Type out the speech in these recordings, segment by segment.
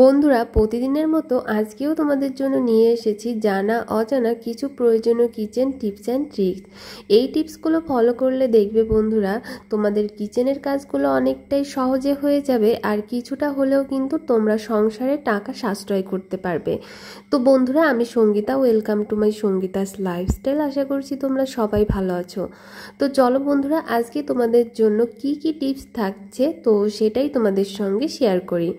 বন্ধুরা, প্রতিদিনের মতো আজকেও তোমাদের জন্য নিয়ে এসেছি জানা অজানা কিছু প্রয়োজনীয় কিচেন টিপস অ্যান্ড ট্রিক্স। এই টিপসগুলো ফলো করলে দেখবে বন্ধুরা, তোমাদের কিচেনের কাজগুলো অনেকটাই সহজে হয়ে যাবে আর কিছুটা হলেও কিন্তু তোমরা সংসারে টাকা সাশ্রয় করতে পারবে। তো বন্ধুরা, আমি Sangeeta, welcome to my Sangeeta's lifestyle. আশা করছি তোমরা সবাই ভালো আছো। তো চলো বন্ধুরা, আজকে তোমাদের জন্য কি কি টিপস থাকছে তো সেটাই তোমাদের সঙ্গে শেয়ার করি।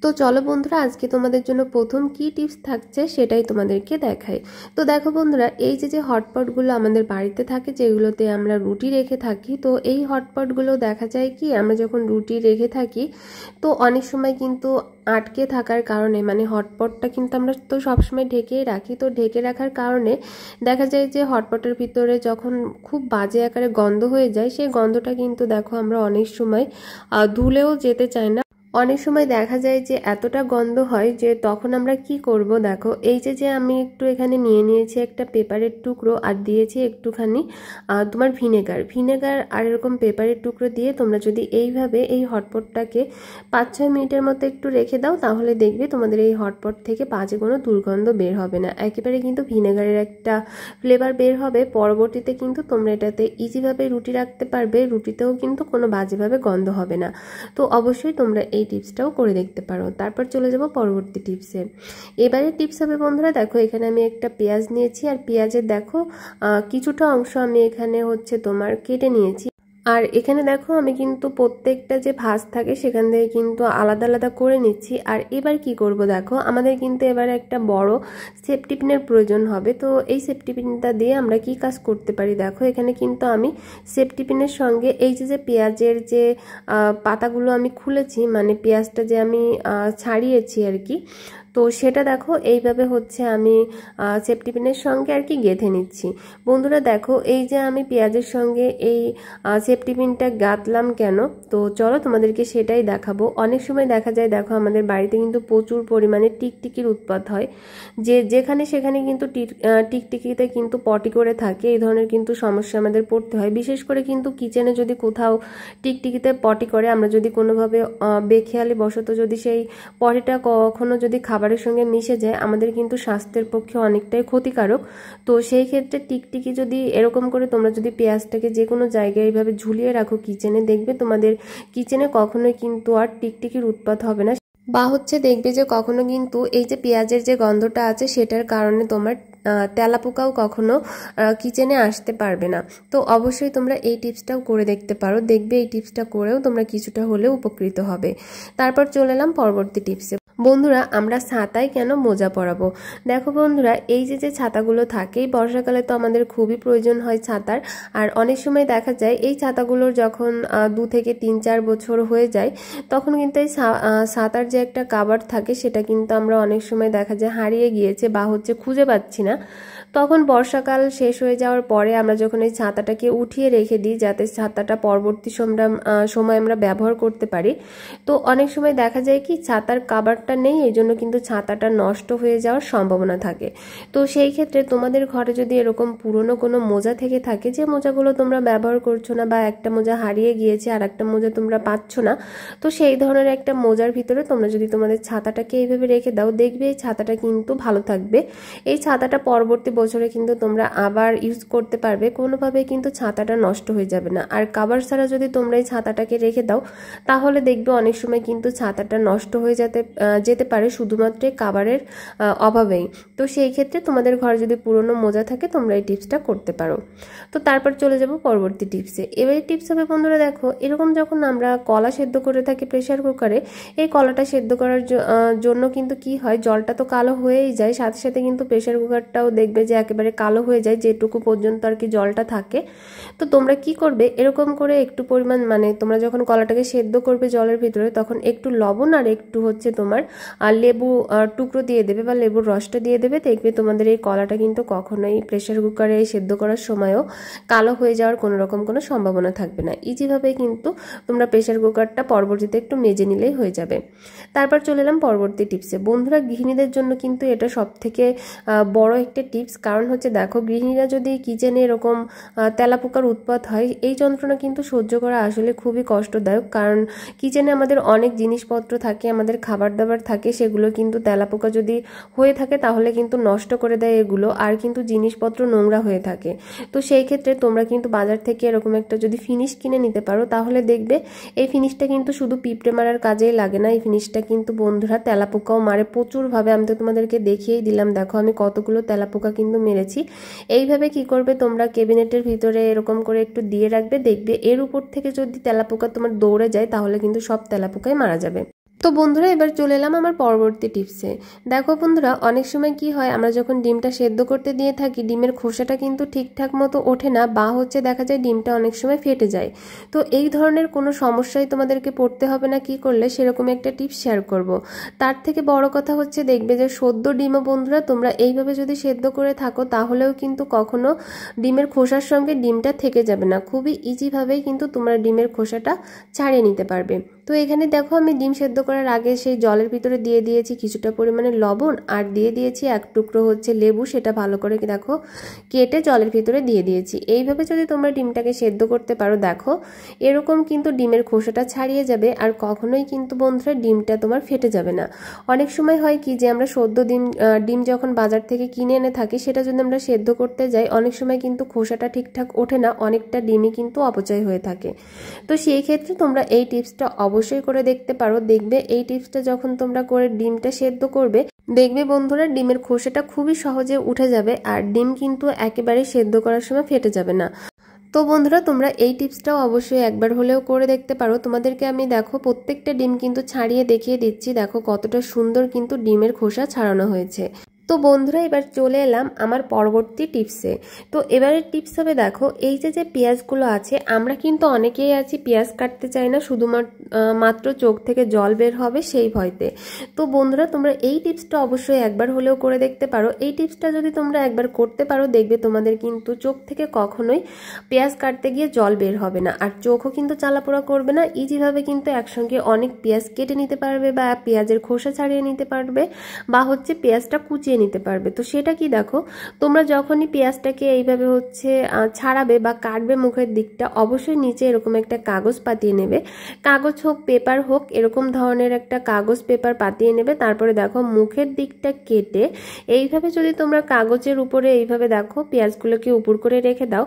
তো চলো বন্ধুরা, আজকে তোমাদের জন্য প্রথম কি টিপস থাকছে সেটাই তোমাদেরকে দেখাই। তো দেখো বন্ধুরা, এই যে হটপটগুলো আমাদের বাড়িতে থাকে, যেগুলোতে আমরা রুটি রেখে থাকি, তো এই হটপটগুলো দেখা যায় কি আমরা যখন রুটি রেখে থাকি তো অনেক সময় কিন্তু আটকে থাকার কারণে, মানে হটপটটা কিন্তু আমরা তো সবসময় ঢেকেই রাখি, তো ঢেকে রাখার কারণে দেখা যায় যে হটপটের ভিতরে যখন খুব বাজে আকারে গন্ধ হয়ে যায়, সেই গন্ধটা কিন্তু দেখো আমরা অনেক সময় ধুলেও যেতে চাই না। অনেক সময় দেখা যায় যে এতটা গন্ধ হয় যে তখন আমরা কি করব, দেখো এই যে আমি একটু এখানে নিয়ে নিয়েছি একটা পেপারের টুকরো আর দিয়েছি একটুখানি তোমার ভিনেগার আর এরকম পেপারের টুকরো দিয়ে তোমরা যদি এইভাবে এই হটপটটাকে 5-6 মিনিটের মতো একটু রেখে দাও, তাহলে দেখবে তোমাদের এই হটপট থেকে বাজে কোনো দুর্গন্ধ বের হবে না। একেবারে কিন্তু ভিনেগারের একটা ফ্লেভার বের হবে। পরবর্তীতে কিন্তু তোমরা এটাতে ইজিভাবে রুটি রাখতে পারবে, রুটিতেও কিন্তু কোনো বাজেভাবে গন্ধ হবে না। তো অবশ্যই তোমরা এই টিপসটাও করে দেখতে পারো। তারপর চলে যাব পরবর্তী টিপসে। এবারে টিপস হবে বন্ধুরা, দেখো এখানে আমি একটা পেঁয়াজ নিয়েছি আর পেঁয়াজের দেখো কিছুটা অংশ আমি এখানে হচ্ছে তোমার কেটে নিয়েছি। আর এখানে দেখো আমি কিন্তু প্রত্যেকটা যে ভাঁজ থাকে সেখান থেকে কিন্তু আলাদা আলাদা করে নিচ্ছি। আর এবার কি করব, দেখো আমাদের কিন্তু এবার একটা বড় সেফটি পিনের প্রয়োজন হবে। তো এই সেফটি পিনটা দিয়ে আমরা কি কাজ করতে পারি, দেখো এখানে কিন্তু আমি সেফটি পিনের সঙ্গে এই যে পেঁয়াজের যে পাতাগুলো আমি খুলেছি, মানে পেঁয়াজটা যে আমি ছাড়িয়েছি আর কি, তো সেটা দেখো এইভাবে হচ্ছে আমি সেফটি পিনের সঙ্গে আর কি গেঁথে নিচ্ছি। বন্ধুরা দেখো, এই যে আমি পেঁয়াজের সঙ্গে এই সেফটি পিনটা গাঁথলাম কেন, তো চলো তোমাদেরকে সেটাই দেখাবো। অনেক সময় দেখা যায় দেখো আমাদের বাড়িতে কিন্তু প্রচুর পরিমাণে টিকটিকির উৎপাত হয়, যেখানে সেখানে কিন্তু টিকটিকিতে কিন্তু পটি করে থাকে। এই ধরনের কিন্তু সমস্যা আমাদের পড়তে হয়, বিশেষ করে কিন্তু কিচেনে যদি কোথাও টিকটিকিতে পটি করে, আমরা যদি কোনোভাবে বেখেয়ালি বশত যদি সেই পটিটা কখনো যদি খাবারের সঙ্গে মিশে যায়, আমাদের কিন্তু স্বাস্থ্যের পক্ষে অনেকটাই ক্ষতিকারক। তো সেই ক্ষেত্রে টিকটিকি যদি এরকম করে তোমরা যদি পেঁয়াজটাকে যে কোনো জায়গায় এইভাবে ঝুলিয়ে রাখো কিচেনে, দেখবে তোমাদের কিচেনে কখনোই কিন্তু আর টিকটিকির উৎপাত হবে না। বা হচ্ছে দেখবে যে কখনো কিন্তু এই যে পেঁয়াজের যে গন্ধটা আছে সেটার কারণে তোমার তেলাপোকাও কখনো কিচেনে আসতে পারবে না। তো অবশ্যই তোমরা এই টিপসটাও করে দেখতে পারো, দেখবে এই টিপসটা করেও তোমরা কিছুটা হলেও উপকৃত হবে। তারপর চলে এলাম পরবর্তী টিপসে। বন্ধুরা, আমরা ছাতায় কেন মোজা পরাবো। দেখো বন্ধুরা, এই যে ছাতাগুলো থাকে, এই বর্ষাকালে তো আমাদের খুবই প্রয়োজন হয় ছাতার। আর অনেক সময় দেখা যায় এই ছাতাগুলোর যখন 2 থেকে 3-4 বছর হয়ে যায়, তখন কিন্তু এই ছাতার যে একটা কাভার থাকে সেটা কিন্তু আমরা অনেক সময় দেখা যায় হারিয়ে গিয়েছে বা হচ্ছে খুঁজে পাচ্ছি না। তখন বর্ষাকাল শেষ হয়ে যাওয়ার পরে আমরা যখন এই ছাতাটাকে উঠিয়ে রেখে দিই, যাতে ছাতাটা পরবর্তী সময় আমরা ব্যবহার করতে পারি, তো অনেক সময় দেখা যায় কি ছাতার কাভারটা নেই, এই জন্য কিন্তু ছাতাটা নষ্ট হয়ে যাওয়ার সম্ভাবনা থাকে। তো সেই ক্ষেত্রে তোমাদের ঘরে যদি এরকম পুরনো কোনো মোজা থেকে থাকে, যে মোজাগুলো তোমরা ব্যবহার করছো না বা একটা মোজা হারিয়ে গিয়েছে আর একটা মোজা তোমরা পাচ্ছ না, তো সেই ধরনের একটা মোজার ভিতরে তোমরা যদি তোমাদের ছাতাটাকে এইভাবে রেখে দাও, দেখবে এই ছাতাটা কিন্তু ভালো থাকবে। এই ছাতাটা পরবর্তী বছরে কিন্তু তোমরা আবার ইউজ করতে পারবে, কোনোভাবে কিন্তু ছাতাটা নষ্ট হয়ে যাবে না। আর কাভার ছাড়া যদি তোমরা এই ছাতাটাকে রেখে দাও, তাহলে দেখবে অনেক সময় কিন্তু ছাতাটা নষ্ট হয়ে যেতে পারে শুধুমাত্র কাভারের অভাবেই। তো সেই ক্ষেত্রে তোমাদের ঘরে যদি পুরনো মোজা থাকে, তোমরা এই টিপসটা করতে পারো। তো তারপর চলে যাব পরবর্তী টিপসে। এবারে টিপস হবে বন্ধুরা, দেখো এরকম যখন আমরা কলা সেদ্ধ করে থাকি প্রেসার কুকারে, এই কলাটা সেদ্ধ করার জন্য কিন্তু কি হয়, জলটা তো কালো হয়েই যায়, সাথে সাথে কিন্তু প্রেসার কুকারটাও দেখবে যে একেবারে কালো হয়ে যায় যেটুকু পর্যন্ত আর কি জলটা থাকে। তো তোমরা কি করবে, এরকম করে একটু পরিমাণ, মানে তোমরা যখন কলাটাকে সেদ্ধ করবে জলের ভিতরে, তখন একটু লবণ আর একটু হচ্ছে তোমার লেবু টুকরো দিয়ে দেবে বা লেবুর রসটা দিয়ে দেবে। দেখবে তোমাদের এই কলাটা কিন্তু কখনোই প্রেসার কুকারে সেদ্ধ করার সময়ও কালো হয়ে যাওয়ার কোনো রকম কোনো সম্ভাবনা থাকবে না। ইজিভাবে কিন্তু তোমরা প্রেসার কুকারটা পরবর্তীতে একটু মেজে নিলেই হয়ে যাবে। তারপর চলে এলাম পরবর্তী টিপসে। বন্ধুরা, গৃহিণীদের জন্য কিন্তু এটা সব থেকে বড় একটা টিপস, কারণ হচ্ছে দেখো, গৃহিণীরা যদি কিচেনে এরকম তেলাপোকার উৎপাত হয়, এই যন্ত্রণা কিন্তু সহ্য করা আসলে খুবই কষ্টদায়ক। কারণ কিচেনে আমাদের অনেক জিনিসপত্র থাকে, আমাদের খাবার দাবার থাকে, সেগুলো কিন্তু তেলাপোকা যদি হয়ে থাকে তাহলে কিন্তু নষ্ট করে দেয় এগুলো, আর কিন্তু জিনিসপত্র নোংরা হয়ে থাকে। তো সেই ক্ষেত্রে তোমরা কিন্তু বাজার থেকে এরকম একটা যদি ফিনিশ কিনে নিতে পারো, তাহলে দেখবে এই ফিনিশটা কিন্তু শুধু পিঁপড়ে মারার কাজেই লাগে না, এই ফিনিশটা কিন্তু বন্ধুরা তেলাপোকাও মারে প্রচুরভাবে। আমি তো তোমাদেরকে দেখিয়েই দিলাম, দেখো আমি কতগুলো তেলাপোকা কিন্তু মেরেছি। এইভাবে কি করবে, তোমরা ক্যাবিনেটের ভিতরে এরকম করে একটু দিয়ে রাখবে, দেখবে এর উপর থেকে যদি তেলাপোকা তোমার দৌড়ে যায় তাহলে কিন্তু সব তেলাপোকাই মারা যাবে। তো বন্ধুরা এবার চলে এলাম আমার পরবর্তী টিপসে। দেখো বন্ধুরা, অনেক সময় কি হয়, আমরা যখন ডিমটা সেদ্ধ করতে দিয়ে থাকি, ডিমের খোসাটা কিন্তু ঠিকঠাক মতো ওঠে না, বা হচ্ছে দেখা যায় ডিমটা অনেক সময় ফেটে যায়। তো এই ধরনের কোনো সমস্যায় তোমাদেরকে পড়তে হবে না কি করলে, সেরকম একটা টিপস শেয়ার করব। তার থেকে বড় কথা হচ্ছে, দেখবে যে সদ্য ডিমও বন্ধুরা তোমরা এইভাবে যদি সেদ্ধ করে থাকো, তাহলেও কিন্তু কখনো ডিমের খোসার সঙ্গে ডিমটা থেকে যাবে না, খুবই ইজিভাবেই কিন্তু তোমরা ডিমের খোসাটা ছাড়িয়ে নিতে পারবে। তো এখানে দেখো, আমি ডিম সেদ্ধ করার আগে সেই জলের ভিতরে দিয়ে দিয়েছি কিছুটা পরিমাণে লবণ, আর দিয়ে দিয়েছি এক টুকরো হচ্ছে লেবু, সেটা ভালো করে দেখো কেটে জলের ভিতরে দিয়ে দিয়েছি। এইভাবে যদি তোমরা ডিমটাকে সেদ্ধ করতে পারো, দেখো এরকম কিন্তু ডিমের খোসাটা ছাড়িয়ে যাবে, আর কখনোই কিন্তু বন্ধুরা ডিমটা তোমার ফেটে যাবে না। অনেক সময় হয় কি যে আমরা সদ্য ডিম যখন বাজার থেকে কিনে এনে থাকি, সেটা যদি আমরা সেদ্ধ করতে যাই, অনেক সময় কিন্তু খোসাটা ঠিকঠাক ওঠে না, অনেকটা ডিমই কিন্তু অপচয় হয়ে থাকে। তো সেই ক্ষেত্রে তোমরা এই টিপসটা অবশ্যই করে দেখতে পারো। দেখবে এই টিপসটা যখন তোমরা করে ডিমটা সেদ্ধ করবে, দেখবে বন্ধুরা ডিমের খোসাটা খুবই সহজে উঠে যাবে, আর ডিম কিন্তু একেবারে সেদ্ধ করার সময় ফেটে যাবে না। তো বন্ধুরা তোমরা এই টিপসটাও অবশ্যই একবার হলেও করে দেখতে পারো। তোমাদেরকে আমি দেখো প্রত্যেকটা ডিম কিন্তু ছাড়িয়ে দেখিয়ে দিচ্ছি, দেখো কতটা সুন্দর কিন্তু ডিমের খোসা ছাড়ানো হয়েছে। তো বন্ধুরা এবার চলে এলাম আমার পরবর্তী টিপসে। তো এবারের টিপস হবে, দেখো এই যে পেঁয়াজগুলো আছে, আমরা কিন্তু অনেকেই আছি পেঁয়াজ কাটতে চাই না, শুধুমাত্র চোখ থেকে জল বের হবে সেই ভয়তে। তো বন্ধুরা তোমরা এই টিপসটা অবশ্যই একবার হলেও করে দেখতে পারো। এই টিপসটা যদি তোমরা একবার করতে পারো, দেখবে তোমাদের কিন্তু চোখ থেকে কখনোই পেঁয়াজ কাটতে গিয়ে জল বের হবে না, আর চোখও কিন্তু জ্বালাপোড়া করবে না। ইজিভাবে কিন্তু একসঙ্গে অনেক পেঁয়াজ কেটে নিতে পারবে, বা পেঁয়াজের খোসা ছাড়িয়ে নিতে পারবে, বা হচ্ছে পেঁয়াজটা কুচিয়ে নিতে পারবে। তো সেটা কি, দেখো তোমরা যখনই পেঁয়াজটাকে এইভাবে হচ্ছে ছাড়াবে বা কাটবে মুখের দিকটা, অবশ্যই নিচে এরকম একটা কাগজ পাতিয়ে নেবে, কাগজ হোক পেপার হোক, এরকম ধরনের একটা কাগজ পেপার পাতিয়ে নেবে। তারপরে দেখো মুখের দিকটা কেটে এইভাবে যদি তোমরা কাগজের উপরে এইভাবে দেখো পেঁয়াজগুলোকে উপর করে রেখে দাও,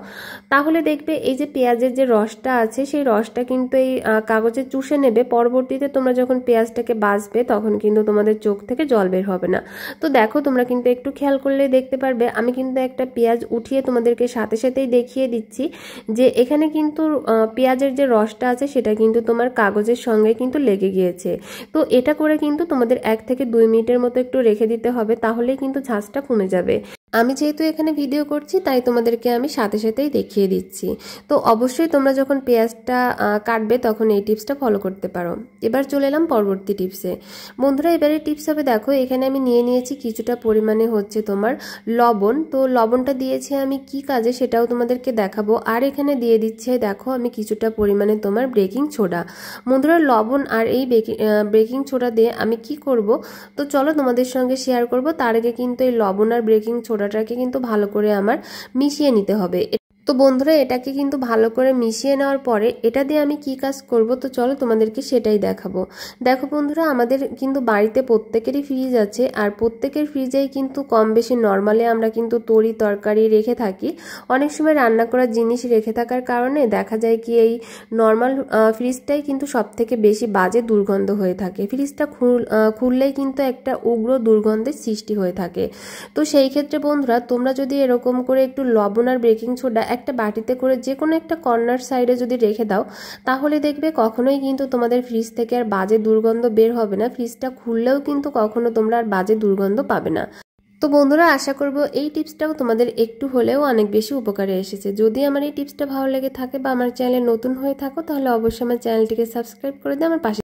তাহলে দেখবে এই যে পেঁয়াজের যে রসটা আছে, সেই রসটা কিন্তু এই কাগজে চুষে নেবে। পরবর্তীতে তোমরা যখন পেঁয়াজটাকে বাছবে, তখন কিন্তু তোমাদের চোখ থেকে জল বের হবে না। তো দেখো তোমরা কিন্তু একটু খেয়াল করলে দেখতে পারবে, আমি কিন্তু একটা পেঁয়াজ উঠিয়ে তোমাদেরকে সাথে সাথেই দেখিয়ে দিচ্ছি যে এখানে কিন্তু পেঁয়াজের যে রসটা আছে, সেটা কিন্তু তোমার কাগজের সঙ্গে কিন্তু লেগে গিয়েছে। তো এটা করে কিন্তু তোমাদের 1 থেকে 2 মিনিটের মতো একটু রেখে দিতে হবে, তাহলেই কিন্তু ঝাঁঝটা কমে যাবে। আমি যেহেতু এখানে ভিডিও করছি, তাই তোমাদেরকে আমি সাথে সাথেই দেখিয়ে দিচ্ছি। তো অবশ্যই তোমরা যখন পেঁয়াজটা কাটবে, তখন এই টিপসটা ফলো করতে পারো। এবার চলে এলাম পরবর্তী টিপসে। বন্ধুরা এবারে টিপস হবে, দেখো এখানে আমি নিয়ে নিয়েছি কিছুটা পরিমাণে হচ্ছে তোমার লবণ। তো লবণটা দিয়েছি আমি কি কাজে, সেটাও তোমাদেরকে দেখাবো। আর এখানে দিয়ে দিচ্ছে দেখো আমি কিছুটা পরিমাণে তোমার বেকিং সোডা। বন্ধুরা লবণ আর এই বেকিং সোডা দিয়ে আমি কি করব, তো চলো তোমাদের সঙ্গে শেয়ার করব। তার আগে কিন্তু এই লবণ আর বেকিং সোডাটাকে কিন্তু ভালো করে আমার মিশিয়ে নিতে হবে। তো বন্ধুরা এটাকে কিন্তু ভালো করে মিশিয়ে নেওয়ার পরে এটা দিয়ে আমি কি কাজ করব, তো চলো তোমাদেরকে সেটাই দেখাবো। দেখো বন্ধুরা, আমাদের কিন্তু বাড়িতে প্রত্যেকেরই ফ্রিজ আছে, আর প্রত্যেকের ফ্রিজেই কিন্তু কম বেশি নর্মালি আমরা কিন্তু তরি তরকারি রেখে থাকি। অনেক সময় রান্না করার জিনিস রেখে থাকার কারণে দেখা যায় কি এই নর্মাল ফ্রিজটাই কিন্তু সব থেকে বেশি বাজে দুর্গন্ধ হয়ে থাকে। ফ্রিজটা খুললেই কিন্তু একটা উগ্র দুর্গন্ধের সৃষ্টি হয়ে থাকে। তো সেই ক্ষেত্রে বন্ধুরা তোমরা যদি এরকম করে একটু লবণ আর বেকিং সোডা একটা বাটিতে করে যে কোনো একটা কর্নার সাইডে যদি রেখে দাও, তাহলে দেখবে কখনোই কিন্তু তোমাদের ফ্রিজ থেকে আর বাজে দুর্গন্ধ বের হবে না। ফ্রিজটা খুললেও কিন্তু কখনো তোমরা আর বাজে দুর্গন্ধ পাবে না। তো বন্ধুরা আশা করব এই টিপসটাও তোমাদের একটু হলেও অনেক বেশি উপকারে এসেছে। যদি আমার এই টিপসটা ভালো লেগে থাকে বা আমার চ্যানেলে নতুন হয়ে থাকো, তাহলে অবশ্যই আমার চ্যানেলটিকে সাবস্ক্রাইব করে দিয়ে আমার পাশে